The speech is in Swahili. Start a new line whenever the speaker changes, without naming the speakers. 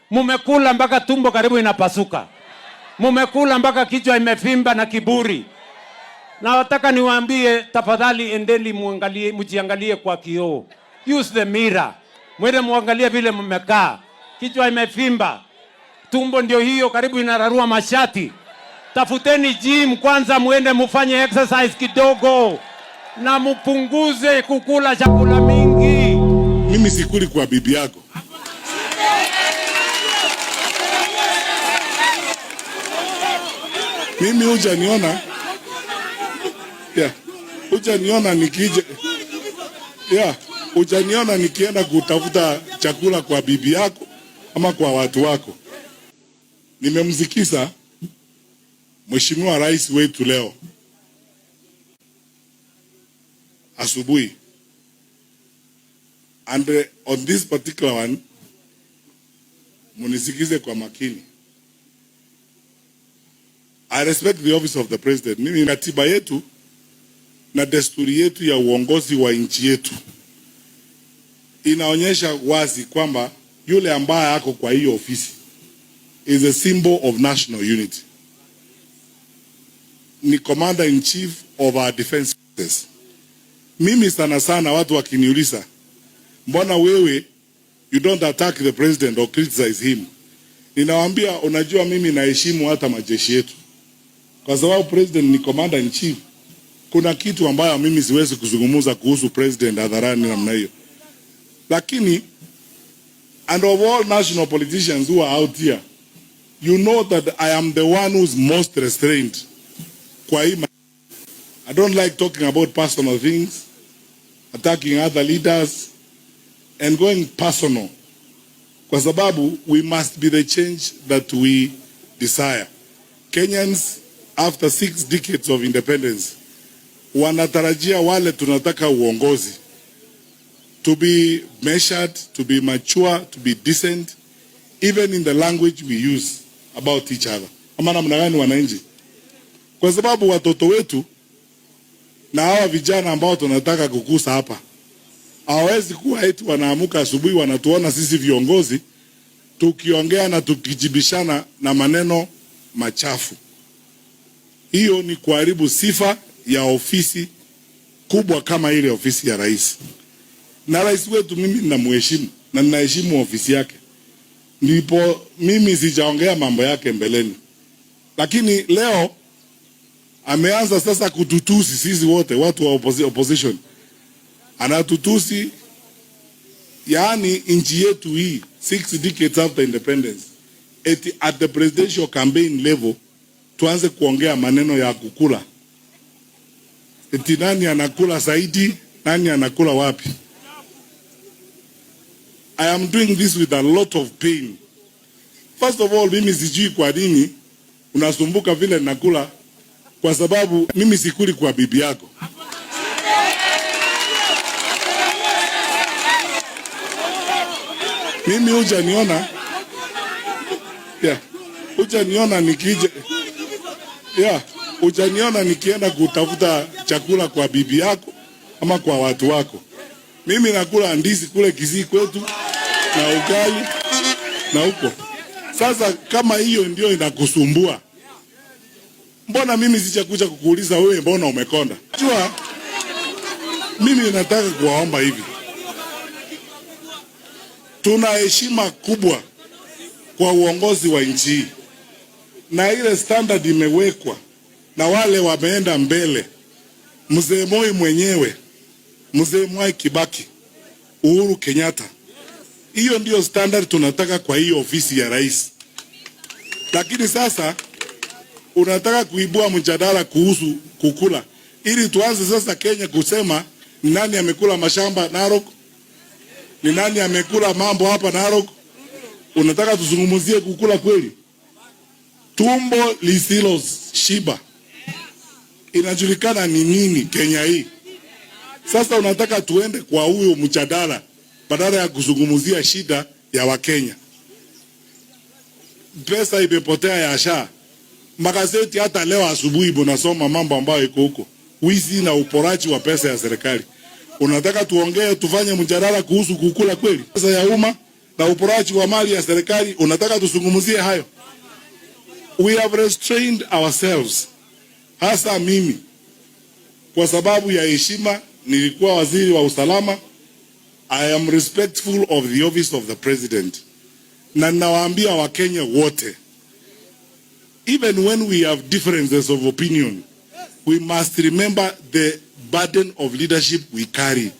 Mumekula mpaka tumbo karibu inapasuka. Mumekula mpaka kichwa imefimba na kiburi. Na wataka niwaambie, tafadhali endeni muangalie, mjiangalie kwa kioo. Use the mirror. Mwende muangalie vile mmekaa. Kichwa imefimba. Tumbo ndio hiyo karibu inararua mashati. Tafuteni gym kwanza, muende mufanye exercise kidogo. Na mupunguze kukula chakula mingi.
Mimi sikuli kwa bibi yako. Mimi hujaniona. Hujaniona nikija. Hujaniona nikienda kutafuta chakula kwa bibi yako ama kwa watu wako. Nimemsikiza Mheshimiwa Rais wetu leo asubuhi. And on this particular one, munisikize kwa makini. I respect the office of the president. Mimi katiba yetu na desturi yetu ya uongozi wa nchi yetu inaonyesha wazi kwamba yule ambaye ako kwa hiyo ofisi is a symbol of national unity. Ni commander in chief of our defense forces. Mimi sana watu wakiniuliza, mbona wewe you don't attack the president or criticize him? Ninawaambia, unajua mimi naheshimu hata majeshi yetu. Kwa sababu president ni commander in chief. Kuna kitu ambayo mimi siwezi kuzungumza kuhusu president hadharani namna hiyo. Lakini, and of all national politicians who are out here, you know that I am the one who's most restrained. Kwa hii, I don't like talking about personal things, attacking other leaders, and going personal. Kwa sababu, we must be the change that we desire. Kenyans, after 6 decades of independence, wanatarajia wale tunataka uongozi to be measured, to be mature, to be decent, even in the language we use about each other. Ama namna gani wananchi? Kwa sababu watoto wetu na hawa vijana ambao tunataka kukusa hapa hawezi kuwa eti wanaamuka asubuhi wanatuona sisi viongozi tukiongea na tukijibishana na maneno machafu. Hiyo ni kuharibu sifa ya ofisi kubwa kama ile ofisi ya rais. Na rais wetu mimi ninamheshimu na ninaheshimu ofisi yake. Ndipo mimi sijaongea mambo yake mbeleni. Lakini leo ameanza sasa kututusi sisi wote watu wa opposition. Anatutusi, yaani nchi yetu hii 6 decades after independence, at the presidential campaign level tuanze kuongea maneno ya kukula. Nani anakula zaidi, nani anakula wapi? I am doing this with a lot of pain. First of all, mimi sijui kwa nini unasumbuka vile nakula, kwa sababu mimi sikuli kwa bibi yako. Mimi hujaniona. Hujaniona nikija. Hujaniona nikienda kutafuta chakula kwa bibi yako ama kwa watu wako. Mimi nakula ndizi kule Kisii kwetu na ugali na huko. Sasa kama hiyo ndio inakusumbua, mbona mimi sijakuja kukuuliza wewe mbona umekonda? Jua mimi nataka kuwaomba hivi. Tuna heshima kubwa kwa uongozi wa nchi hii. Na ile standard imewekwa na wale wameenda mbele. Mzee Moi mwenyewe, Mzee Mwai Kibaki, Uhuru Kenyatta. Hiyo ndio standard tunataka kwa hiyo ofisi ya rais. Lakini sasa unataka kuibua mjadala kuhusu kukula. Ili tuanze sasa Kenya kusema ni nani amekula mashamba Narok? Ni nani amekula mambo hapa Narok? Unataka tuzungumzie kukula kweli? Tumbo lisilo shiba inajulikana ni nini Kenya hii. Sasa unataka tuende kwa huyo mjadala badala ya kuzungumzia shida ya Wakenya. Pesa imepotea ya SHA. Magazeti hata leo asubuhi bunasoma mambo ambayo iko huko. Wizi na uporaji wa pesa ya serikali. Unataka tuongee tufanye mjadala kuhusu kukula kweli? Pesa ya umma na uporaji wa mali ya serikali, unataka tusungumuzie hayo? We have restrained ourselves, hasa mimi, kwa sababu ya heshima. Nilikuwa waziri wa usalama. I am respectful of the office of the president. Na nawaambia Wakenya wote, even when we have differences of opinion, we must remember the burden of leadership we carry.